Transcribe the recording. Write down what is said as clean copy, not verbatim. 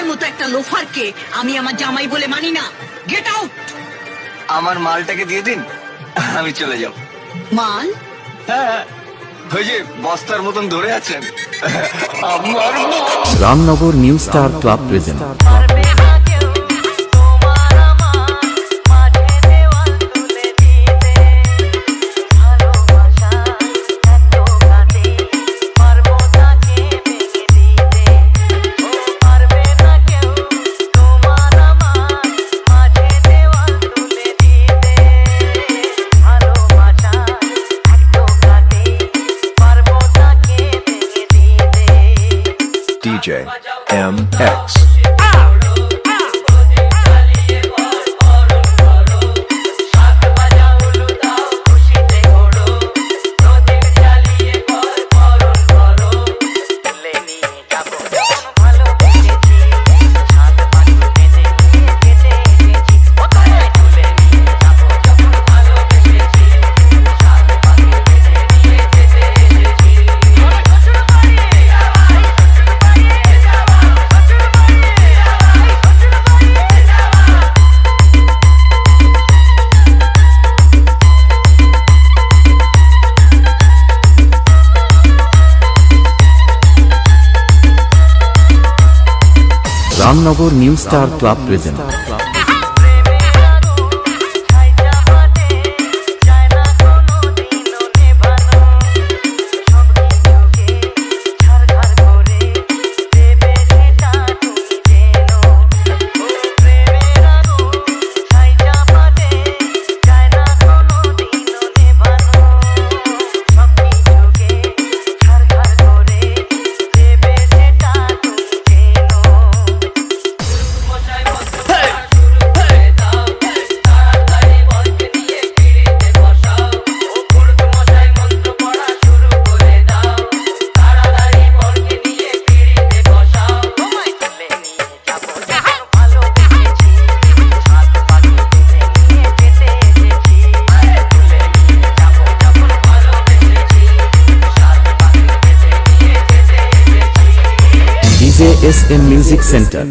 মতো একটা লোফারকে আমি আমার জামাই বলে মানি না। Get out. আমার মালটাকে দিয়ে দিন, আমি চলে যাব। মাল? হ্যাঁ, ওই যে বস্তার মতন ধরে আছেন আমার। Ramnagar new star club present DJ MX. Ramnagar new star club present SM Music Center.